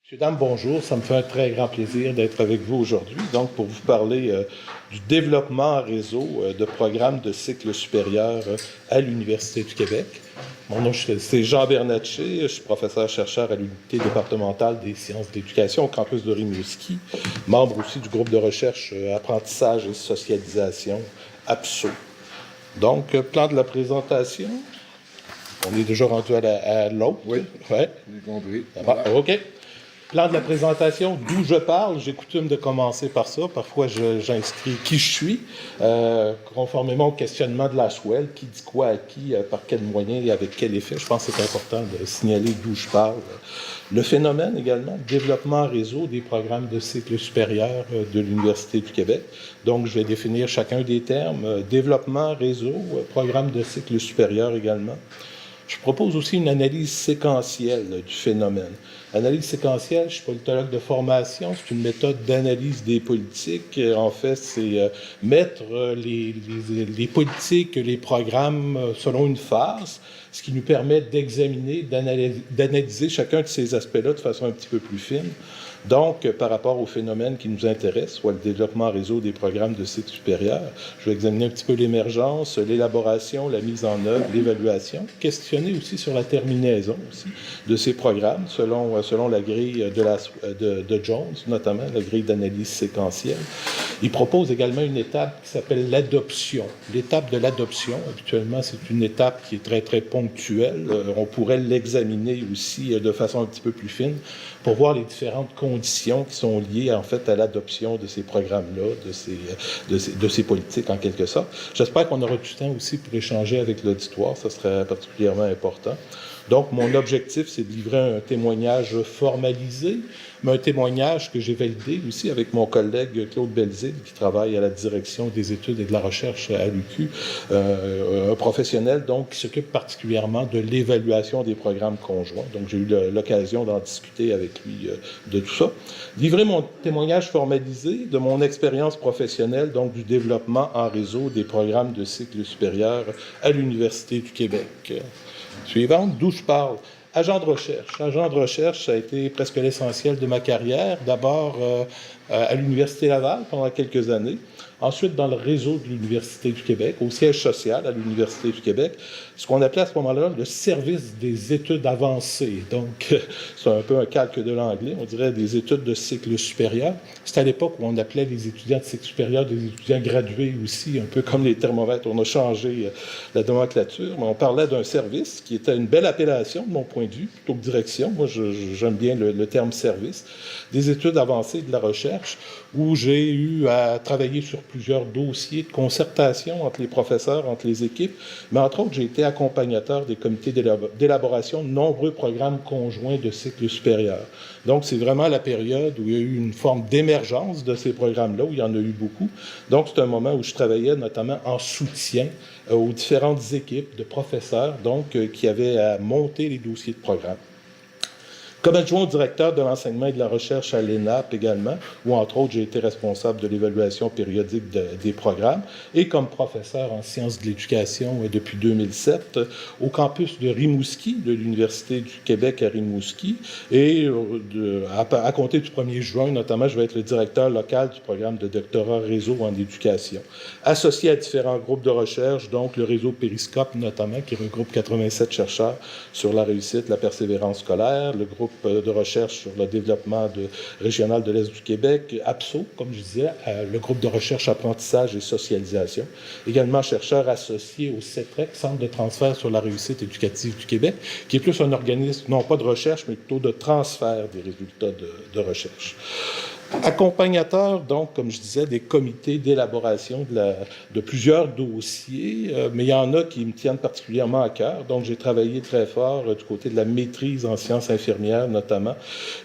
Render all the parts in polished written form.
Messieurs, dames, bonjour. Ça me fait un très grand plaisir d'être avec vous aujourd'hui, donc pour vous parler du développement en réseau de programmes de cycle supérieur à l'Université du Québec. Mon nom, c'est Jean Bernatchez. Je suis professeur-chercheur à l'unité départementale des sciences de l'éducation au campus de Rimouski, membre aussi du groupe de recherche apprentissage et socialisation APSO. Donc, plan de la présentation. On est déjà rendu à l'autre. Oui, Ouais. j'ai compris. Voilà. OK. Plan de la présentation, d'où je parle, j'ai coutume de commencer par ça. Parfois, j'inscris qui je suis, conformément au questionnement de Laswell, qui dit quoi à qui, par quels moyens et avec quel effet. Je pense que c'est important de signaler d'où je parle. Le phénomène également, développement en réseau des programmes de cycle supérieur de l'Université du Québec. Donc, je vais définir chacun des termes. Développement, réseau, programme de cycle supérieur également. Je propose aussi une analyse séquentielle du phénomène. Analyse séquentielle, je suis politologue de formation, c'est une méthode d'analyse des politiques. En fait, c'est mettre les politiques, les programmes selon une phase, ce qui nous permet d'examiner, d'analyser chacun de ces aspects-là de façon un petit peu plus fine. Donc, par rapport au phénomène qui nous intéresse, soit le développement réseau des programmes de cycle supérieur, je vais examiner un petit peu l'émergence, l'élaboration, la mise en œuvre, l'évaluation, questionner aussi sur la terminaison aussi de ces programmes selon la grille de Jones, notamment la grille d'analyse séquentielle. Il propose également une étape qui s'appelle l'adoption. L'étape de l'adoption, habituellement, c'est une étape qui est très, très ponctuelle. On pourrait l'examiner aussi de façon un petit peu plus fine pour voir les différentes conditions qui sont liées en fait à l'adoption de ces programmes-là, de ces politiques en quelque sorte. J'espère qu'on aura du temps aussi pour échanger avec l'auditoire, ça serait particulièrement important. Donc, mon objectif, c'est de livrer un témoignage formalisé, mais un témoignage que j'ai validé aussi avec mon collègue Claude Belzile, qui travaille à la direction des études et de la recherche à l'UQ, un professionnel donc qui s'occupe particulièrement de l'évaluation des programmes conjoints. Donc, j'ai eu l'occasion d'en discuter avec lui de tout ça. Livrer mon témoignage formalisé de mon expérience professionnelle, donc du développement en réseau des programmes de cycle supérieur à l'Université du Québec. Suivante, d'où je parle. Agent de recherche. Agent de recherche, ça a été presque l'essentiel de ma carrière. D'abord à l'Université Laval pendant quelques années. Ensuite, dans le réseau de l'Université du Québec, au siège social à l'Université du Québec, ce qu'on appelait à ce moment-là le service des études avancées. Donc, c'est un peu un calque de l'anglais, on dirait des études de cycle supérieur. C'était à l'époque où on appelait les étudiants de cycle supérieur des étudiants gradués aussi, un peu comme les thermomètres. On a changé la nomenclature, mais on parlait d'un service qui était une belle appellation de mon point de vue, plutôt que direction. Moi, j'aime bien le terme service. Des études avancées de la recherche, où j'ai eu à travailler sur plusieurs dossiers de concertation entre les professeurs, entre les équipes, mais entre autres, j'ai été accompagnateur des comités d'élaboration de nombreux programmes conjoints de cycle supérieur. Donc, c'est vraiment la période où il y a eu une forme d'émergence de ces programmes-là, où il y en a eu beaucoup. Donc, c'est un moment où je travaillais notamment en soutien aux différentes équipes de professeurs, donc, qui avaient à monter les dossiers de programme. Comme adjoint au directeur de l'enseignement et de la recherche à l'ENAP également, où entre autres j'ai été responsable de l'évaluation périodique des programmes, et comme professeur en sciences de l'éducation depuis 2007 au campus de Rimouski, de l'Université du Québec à Rimouski, et à compter du 1er juin, notamment, je vais être le directeur local du programme de doctorat réseau en éducation. Associé à différents groupes de recherche, donc le réseau Périscope notamment, qui regroupe 87 chercheurs sur la réussite, la persévérance scolaire, le groupe de recherche sur le développement régional de l'Est du Québec, APSO, comme je disais, le groupe de recherche apprentissage et socialisation. Également chercheur associé au CETREC, Centre de transfert sur la réussite éducative du Québec, qui est plus un organisme, non pas de recherche, mais plutôt de transfert des résultats de recherche. Accompagnateur, donc, comme je disais, des comités d'élaboration de plusieurs dossiers, mais il y en a qui me tiennent particulièrement à cœur. Donc, j'ai travaillé très fort du côté de la maîtrise en sciences infirmières, notamment,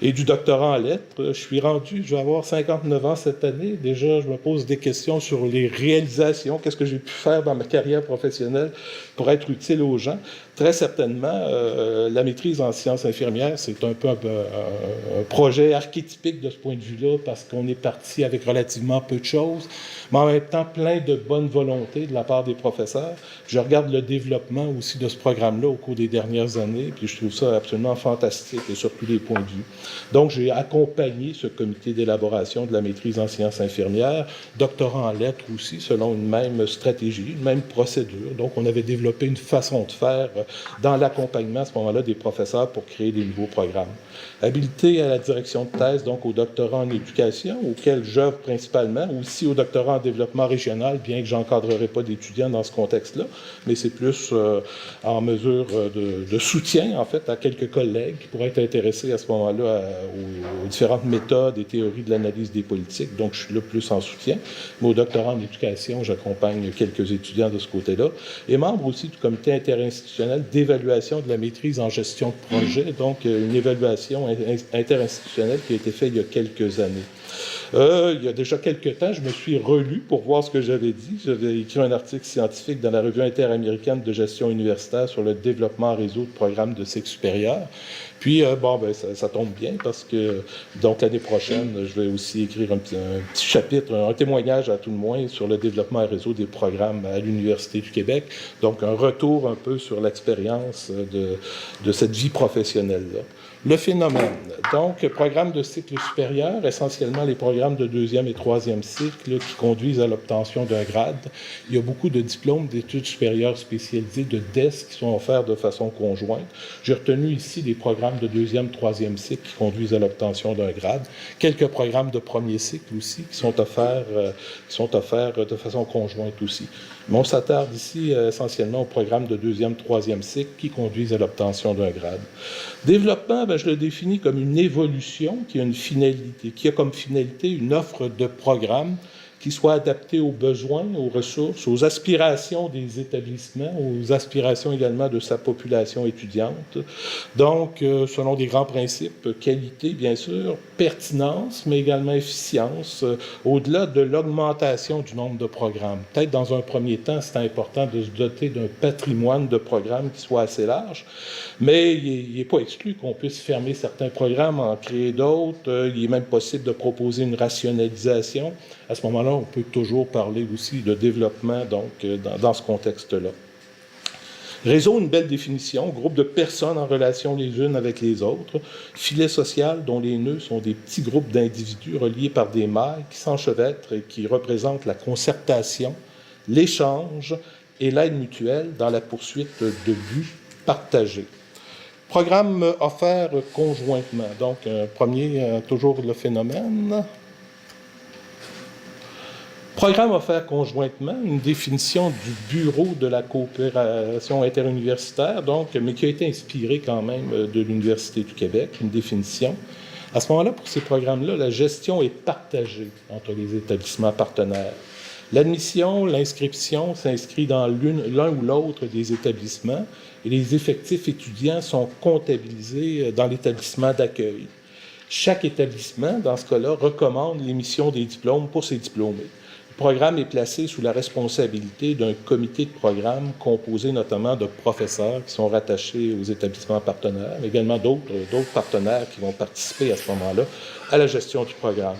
et du doctorat en lettres. Je suis rendu, je vais avoir 59 ans cette année. Déjà, je me pose des questions sur les réalisations. Qu'est-ce que j'ai pu faire dans ma carrière professionnelle pour être utile aux gens? Très certainement, la maîtrise en sciences infirmières, c'est un peu un projet archétypique de ce point de vue-là, parce qu'on est parti avec relativement peu de choses, mais en même temps plein de bonne volonté de la part des professeurs. Je regarde le développement aussi de ce programme-là au cours des dernières années, puis je trouve ça absolument fantastique et sur tous les points de vue. Donc, j'ai accompagné ce comité d'élaboration de la maîtrise en sciences infirmières, doctorant en lettres aussi, selon une même stratégie, une même procédure. Donc, on avait développé une façon de faire dans l'accompagnement à ce moment-là des professeurs pour créer des nouveaux programmes. Habilité à la direction de thèse, donc au doctorat en éducation, auquel j'œuvre principalement, aussi au doctorat en développement régional, bien que j'encadrerai pas d'étudiants dans ce contexte-là, mais c'est plus en mesure de soutien, en fait, à quelques collègues qui pourraient être intéressés à ce moment-là aux différentes méthodes et théories de l'analyse des politiques. Donc, je suis là plus en soutien. Mais au doctorat en éducation, j'accompagne quelques étudiants de ce côté-là. Et membre aussi du comité interinstitutionnel d'évaluation de la maîtrise en gestion de projet, donc une évaluation interinstitutionnelle qui a été faite il y a quelques années. Il y a déjà quelques temps, je me suis relu pour voir ce que j'avais dit. J'avais écrit un article scientifique dans la revue interaméricaine de gestion universitaire sur le développement en réseau de programmes de cycle supérieur. Puis, ça tombe bien parce que, donc, l'année prochaine, je vais aussi écrire un petit chapitre, un témoignage à tout le moins sur le développement en réseau des programmes à l'Université du Québec. Donc, un retour un peu sur l'expérience de cette vie professionnelle-là. Le phénomène. Donc, programme de cycle supérieur, essentiellement les programmes de deuxième et troisième cycle qui conduisent à l'obtention d'un grade. Il y a beaucoup de diplômes d'études supérieures spécialisées, de DES, qui sont offerts de façon conjointe. J'ai retenu ici des programmes de deuxième, troisième cycle qui conduisent à l'obtention d'un grade. Quelques programmes de premier cycle aussi qui sont offerts de façon conjointe aussi. Mais on s'attarde ici essentiellement aux programmes de deuxième, troisième cycle qui conduisent à l'obtention d'un grade. Développement, je le définis comme une évolution qui a comme finalité une offre de programme qui soit adaptée aux besoins, aux ressources, aux aspirations des établissements, aux aspirations également de sa population étudiante. Donc, selon des grands principes, qualité, bien sûr, pertinence, mais également efficience, au-delà de l'augmentation du nombre de programmes. Peut-être dans un premier temps, c'est important de se doter d'un patrimoine de programmes qui soit assez large, mais il n'est pas exclu qu'on puisse fermer certains programmes, en créer d'autres. Il est même possible de proposer une rationalisation. À ce moment-là, on peut toujours parler aussi de développement donc, dans ce contexte-là. Réseau, une belle définition, groupe de personnes en relation les unes avec les autres. Filet social, dont les nœuds sont des petits groupes d'individus reliés par des mailles qui s'enchevêtrent et qui représentent la concertation, l'échange et l'aide mutuelle dans la poursuite de buts partagés. Programme offert conjointement. Donc, premier, toujours le phénomène. Programme offert conjointement, une définition du Bureau de la coopération interuniversitaire, donc, mais qui a été inspirée quand même de l'Université du Québec, une définition. À ce moment-là, pour ces programmes-là, la gestion est partagée entre les établissements partenaires. L'admission, l'inscription s'inscrit dans l'un ou l'autre des établissements et les effectifs étudiants sont comptabilisés dans l'établissement d'accueil. Chaque établissement, dans ce cas-là, recommande l'émission des diplômes pour ses diplômés. Le programme est placé sous la responsabilité d'un comité de programme composé notamment de professeurs qui sont rattachés aux établissements partenaires, mais également d'autres partenaires qui vont participer à ce moment-là à la gestion du programme.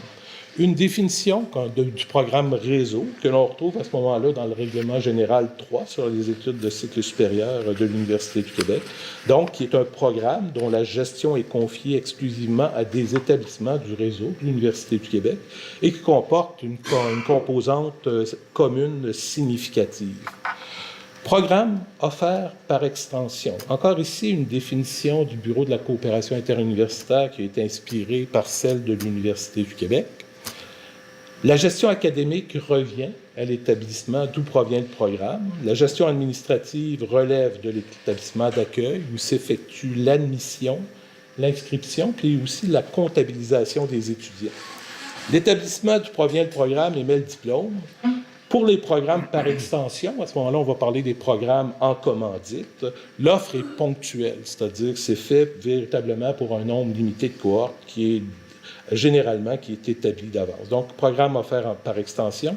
Une définition du programme réseau que l'on retrouve à ce moment-là dans le règlement général 3 sur les études de cycle supérieur de l'Université du Québec, donc qui est un programme dont la gestion est confiée exclusivement à des établissements du réseau de l'Université du Québec et qui comporte une composante commune significative. Programme offert par extension. Encore ici, une définition du Bureau de la coopération interuniversitaire qui a été inspirée par celle de l'Université du Québec. La gestion académique revient à l'établissement d'où provient le programme. La gestion administrative relève de l'établissement d'accueil où s'effectue l'admission, l'inscription, puis aussi la comptabilisation des étudiants. L'établissement d'où provient le programme émet le diplôme. Pour les programmes par extension, à ce moment-là, on va parler des programmes en commandite. L'offre est ponctuelle, c'est-à-dire que c'est fait véritablement pour un nombre limité de cohortes qui est généralement qui est établi d'avance. Donc, programme offert par extension.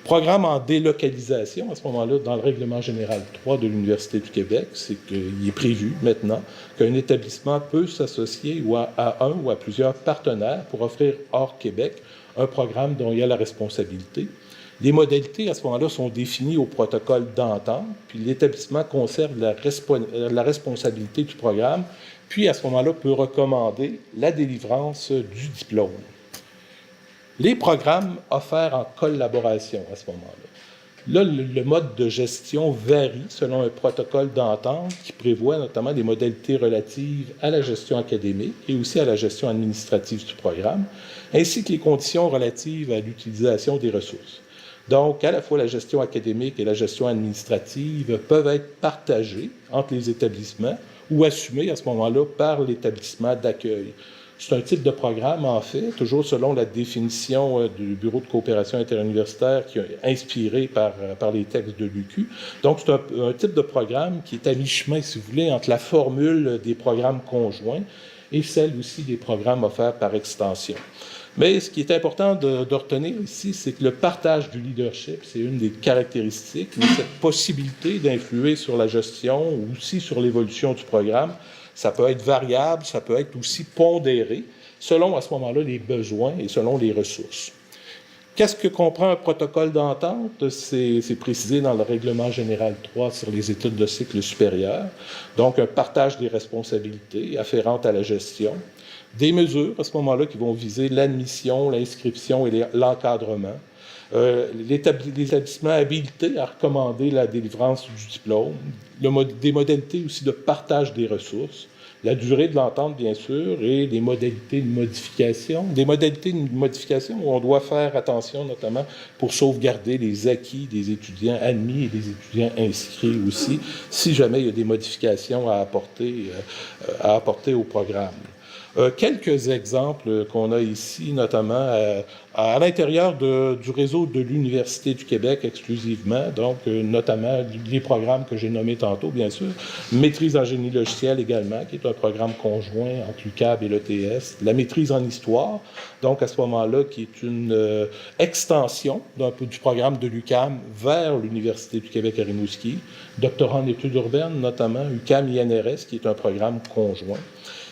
Programme en délocalisation, à ce moment-là, dans le règlement général 3 de l'Université du Québec, c'est qu'il est prévu maintenant qu'un établissement peut s'associer à un ou à plusieurs partenaires pour offrir hors Québec un programme dont il y a la responsabilité. Les modalités, à ce moment-là, sont définies au protocole d'entente, puis l'établissement conserve la responsabilité du programme, puis à ce moment-là, peut recommander la délivrance du diplôme. Les programmes offerts en collaboration, à ce moment-là. Là, le mode de gestion varie selon un protocole d'entente qui prévoit notamment des modalités relatives à la gestion académique et aussi à la gestion administrative du programme, ainsi que les conditions relatives à l'utilisation des ressources. Donc, à la fois la gestion académique et la gestion administrative peuvent être partagées entre les établissements ou assumées à ce moment-là par l'établissement d'accueil. C'est un type de programme, en fait, toujours selon la définition du Bureau de coopération interuniversitaire qui est inspiré par les textes de l'UQ. Donc, c'est un type de programme qui est à mi-chemin, si vous voulez, entre la formule des programmes conjoints et celle aussi des programmes offerts par extension. Mais ce qui est important de retenir ici, c'est que le partage du leadership, c'est une des caractéristiques, mais cette possibilité d'influer sur la gestion ou aussi sur l'évolution du programme, ça peut être variable, ça peut être aussi pondéré, selon à ce moment-là les besoins et selon les ressources. Qu'est-ce que comprend un protocole d'entente? C'est précisé dans le règlement général 3 sur les études de cycle supérieur. Donc, un partage des responsabilités afférentes à la gestion, des mesures à ce moment-là qui vont viser l'admission, l'inscription et l'encadrement, l'établissement habilité à recommander la délivrance du diplôme, des modalités aussi de partage des ressources, la durée de l'entente, bien sûr, et les modalités de modification. Des modalités de modification où on doit faire attention, notamment pour sauvegarder les acquis des étudiants admis et des étudiants inscrits aussi, si jamais il y a des modifications à apporter au programme. Quelques exemples qu'on a ici, notamment à l'intérieur du réseau de l'Université du Québec exclusivement, donc notamment les programmes que j'ai nommés tantôt, bien sûr, maîtrise en génie logiciel également, qui est un programme conjoint entre l'UQAB et l'ETS, la maîtrise en histoire, donc à ce moment-là, qui est une extension du programme de l'UQAM vers l'Université du Québec à Rimouski, doctorat en études urbaines, notamment UQAM-INRS, qui est un programme conjoint.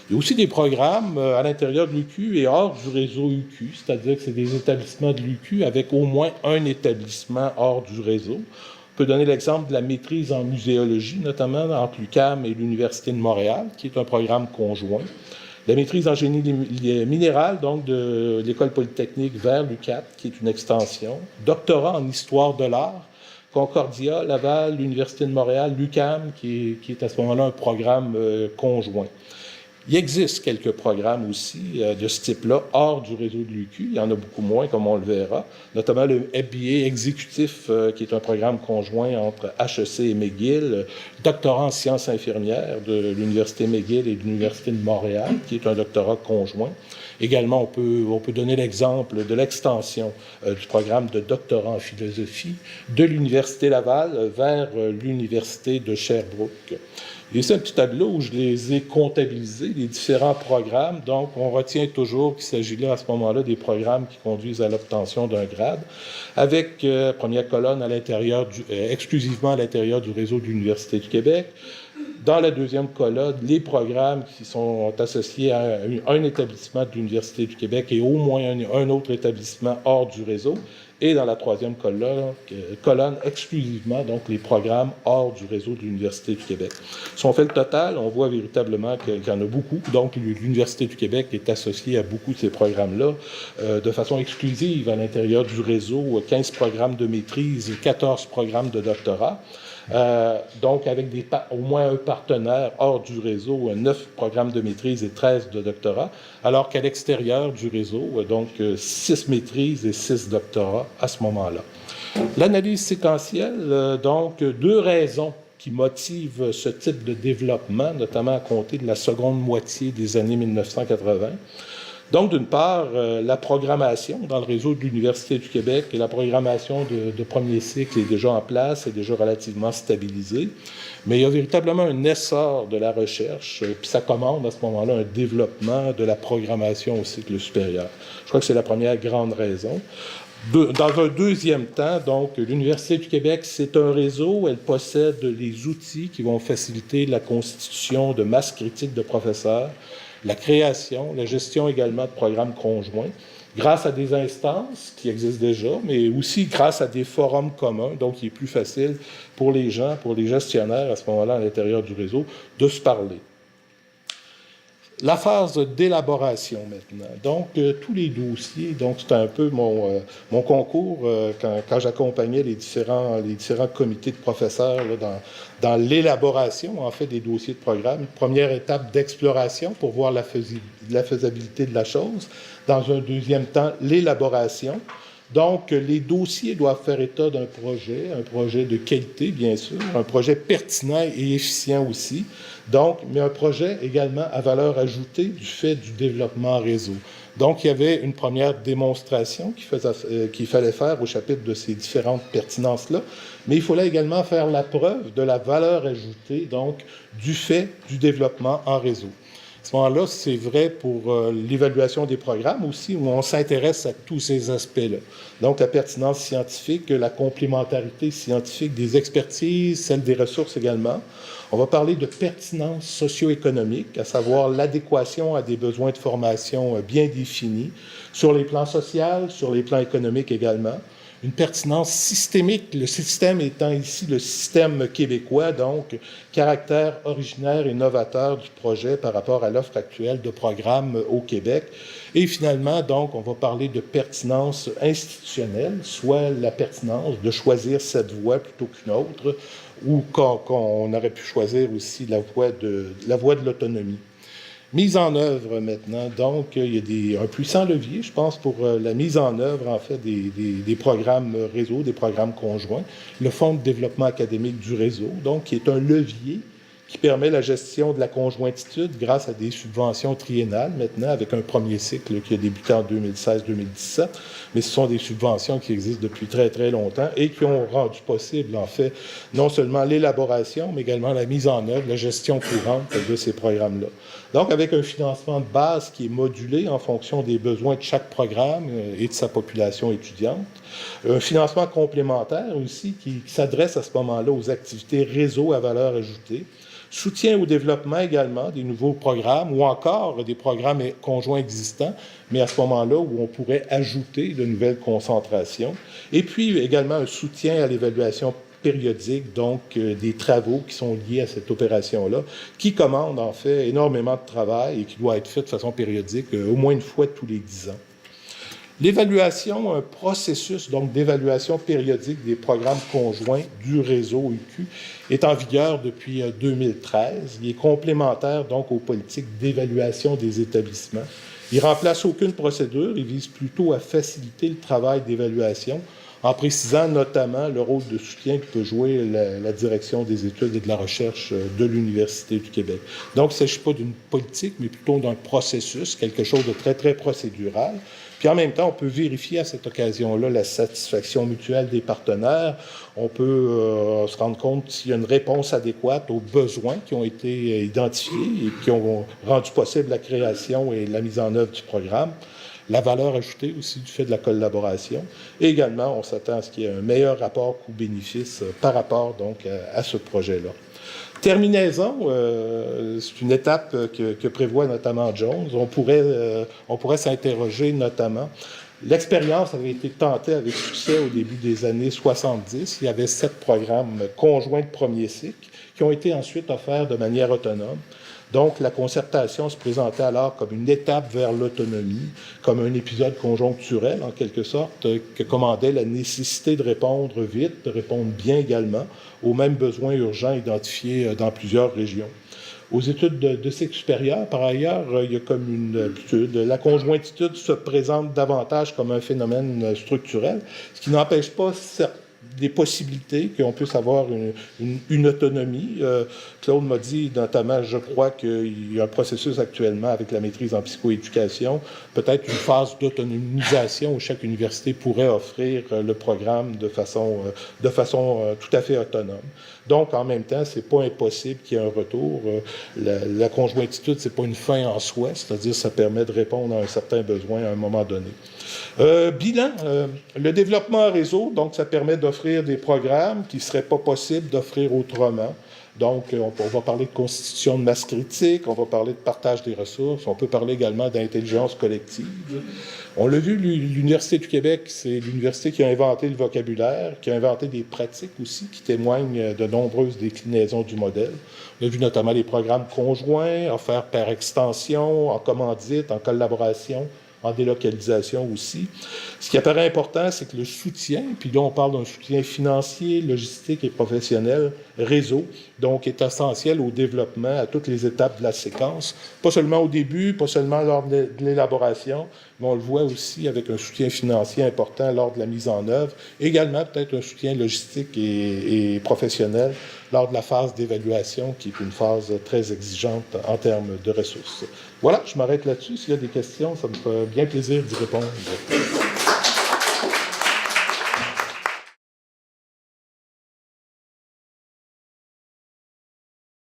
Il y a aussi des programmes à l'intérieur de l'UQ et hors du réseau UQ, c'est-à-dire que c'est des établissements de l'UQ avec au moins un établissement hors du réseau. On peut donner l'exemple de la maîtrise en muséologie, notamment entre l'UQAM et l'Université de Montréal, qui est un programme conjoint. La maîtrise en génie minéral, donc de l'École polytechnique vers l'UQAT, qui est une extension. Doctorat en histoire de l'art, Concordia, Laval, l'Université de Montréal, l'UQAM, qui est à ce moment-là un programme conjoint. Il existe quelques programmes aussi de ce type-là hors du réseau de l'UQ. Il y en a beaucoup moins, comme on le verra, notamment le MBA exécutif, qui est un programme conjoint entre HEC et McGill, doctorat en sciences infirmières de l'Université McGill et de l'Université de Montréal, qui est un doctorat conjoint. Également, on peut donner l'exemple de l'extension du programme de doctorat en philosophie de l'Université Laval vers l'Université de Sherbrooke. Il y a ici un petit tableau où je les ai comptabilisés, les différents programmes. Donc, on retient toujours qu'il s'agit là, à ce moment-là, des programmes qui conduisent à l'obtention d'un grade, avec première colonne à l'intérieur exclusivement à l'intérieur du réseau de l'Université du Québec. Dans la deuxième colonne, les programmes qui sont associés à un établissement de l'Université du Québec et au moins un autre établissement hors du réseau. Et dans la troisième colonne exclusivement, donc les programmes hors du réseau de l'Université du Québec. Si on fait le total, on voit véritablement qu'il y en a beaucoup. Donc, l'Université du Québec est associée à beaucoup de ces programmes-là de façon exclusive à l'intérieur du réseau, 15 programmes de maîtrise et 14 programmes de doctorat. Donc, avec au moins un partenaire hors du réseau, 9 programmes de maîtrise et 13 de doctorat, alors qu'à l'extérieur du réseau, donc 6 maîtrises et 6 doctorats à ce moment-là. L'analyse séquentielle, donc 2 raisons qui motivent ce type de développement, notamment à compter de la seconde moitié des années 1980. Donc, d'une part, la programmation dans le réseau de l'Université du Québec et la programmation de premier cycle est déjà en place, est déjà relativement stabilisée. Mais il y a véritablement un essor de la recherche, puis ça commande à ce moment-là un développement de la programmation au cycle supérieur. Je crois que c'est la première grande raison. Dans un deuxième temps, donc, l'Université du Québec, c'est un réseau, elle possède les outils qui vont faciliter la constitution de masses critiques de professeurs, la création, la gestion également de programmes conjoints, grâce à des instances qui existent déjà, mais aussi grâce à des forums communs, donc il est plus facile pour les gens, pour les gestionnaires à ce moment-là à l'intérieur du réseau, de se parler. La phase d'élaboration maintenant. Donc, tous les dossiers, donc c'est un peu mon concours quand j'accompagnais les différents comités de professeurs là, dans l'élaboration, en fait, des dossiers de programme. Première étape d'exploration pour voir la faisabilité de la chose. Dans un deuxième temps, l'élaboration. Donc, les dossiers doivent faire état d'un un projet de qualité, bien sûr, un projet pertinent et efficient aussi, donc, mais un projet également à valeur ajoutée du fait du développement réseau. Donc, il y avait une première démonstration qu'il fallait faire au chapitre de ces différentes pertinences-là, mais il fallait également faire la preuve de la valeur ajoutée, donc, du fait du développement en réseau. À ce moment-là, c'est vrai pour l'évaluation des programmes aussi, où on s'intéresse à tous ces aspects-là. Donc, la pertinence scientifique, la complémentarité scientifique des expertises, celle des ressources également. On va parler de pertinence socio-économique, à savoir l'adéquation à des besoins de formation bien définis, sur les plans sociaux, sur les plans économiques également. Une pertinence systémique, le système étant ici le système québécois, donc caractère originaire et novateur du projet par rapport à l'offre actuelle de programmes au Québec. Et finalement, donc, on va parler de pertinence institutionnelle, soit la pertinence de choisir cette voie plutôt qu'une autre, ou qu'on aurait pu choisir aussi la voie de l'autonomie. Mise en œuvre maintenant, donc il y a un puissant levier, je pense, pour la mise en œuvre, en fait, des programmes réseau, des programmes conjoints. Le Fonds de développement académique du réseau, donc, qui est un levier qui permet la gestion de la conjointitude grâce à des subventions triennales maintenant, avec un premier cycle qui a débuté en 2016-2017, mais ce sont des subventions qui existent depuis très, très longtemps et qui ont rendu possible, en fait, non seulement l'élaboration, mais également la mise en œuvre, la gestion courante de ces programmes-là. Donc, avec un financement de base qui est modulé en fonction des besoins de chaque programme et de sa population étudiante, un financement complémentaire aussi qui s'adresse à ce moment-là aux activités réseau à valeur ajoutée, soutien au développement également des nouveaux programmes ou encore des programmes conjoints existants, mais à ce moment-là où on pourrait ajouter de nouvelles concentrations. Et puis également un soutien à l'évaluation périodique, donc des travaux qui sont liés à cette opération-là, qui commande en fait énormément de travail et qui doit être fait de façon périodique, au moins une fois tous les 10 ans. L'évaluation, un processus donc d'évaluation périodique des programmes conjoints du réseau UQ est en vigueur depuis 2013. Il est complémentaire donc aux politiques d'évaluation des établissements. Il remplace aucune procédure, il vise plutôt à faciliter le travail d'évaluation en précisant notamment le rôle de soutien que peut jouer la direction des études et de la recherche de l'Université du Québec. Donc, il ne s'agit pas d'une politique, mais plutôt d'un processus, quelque chose de très, très procédural. Puis en même temps, on peut vérifier à cette occasion-là la satisfaction mutuelle des partenaires. On peut se rendre compte s'il y a une réponse adéquate aux besoins qui ont été identifiés et qui ont rendu possible la création et la mise en œuvre du programme. La valeur ajoutée aussi du fait de la collaboration. Et également, on s'attend à ce qu'il y ait un meilleur rapport coût-bénéfice par rapport donc à ce projet-là. Terminaison, c'est une étape que prévoit notamment Jones. On pourrait s'interroger notamment. L'expérience avait été tentée avec succès au début des années 70. Il y avait 7 programmes conjoints de premier cycle qui ont été ensuite offerts de manière autonome. Donc, la concertation se présentait alors comme une étape vers l'autonomie, comme un épisode conjoncturel, en quelque sorte, que commandait la nécessité de répondre vite, de répondre bien également aux mêmes besoins urgents identifiés dans plusieurs régions. Aux études de cycle supérieur, par ailleurs, il y a comme une habitude. La conjointitude se présente davantage comme un phénomène structurel, ce qui n'empêche pas des possibilités, qu'on puisse avoir une autonomie. Claude m'a dit notamment, je crois qu'il y a un processus actuellement avec la maîtrise en psychoéducation, peut-être une phase d'autonomisation où chaque université pourrait offrir le programme de façon tout à fait autonome. Donc, en même temps, c'est pas impossible qu'il y ait un retour. La conjointitude, c'est pas une fin en soi, c'est-à-dire ça permet de répondre à un certain besoin à un moment donné. Bilan, le développement en réseau, donc ça permet d'offrir des programmes qui ne seraient pas possibles d'offrir autrement. Donc, on va parler de constitution de masse critique, on va parler de partage des ressources, on peut parler également d'intelligence collective. On l'a vu, l'Université du Québec, c'est l'université qui a inventé le vocabulaire, qui a inventé des pratiques aussi qui témoignent de nombreuses déclinaisons du modèle. On a vu notamment les programmes conjoints, offerts par extension, en commandite, en collaboration, en délocalisation aussi. Ce qui apparaît important, c'est que le soutien, puis là on parle d'un soutien financier, logistique et professionnel, réseau, donc est essentiel au développement à toutes les étapes de la séquence, pas seulement au début, pas seulement lors de l'élaboration, mais on le voit aussi avec un soutien financier important lors de la mise en œuvre, également peut-être un soutien logistique et professionnel lors de la phase d'évaluation, qui est une phase très exigeante en termes de ressources. Voilà, je m'arrête là-dessus. S'il y a des questions, ça me fait bien plaisir d'y répondre.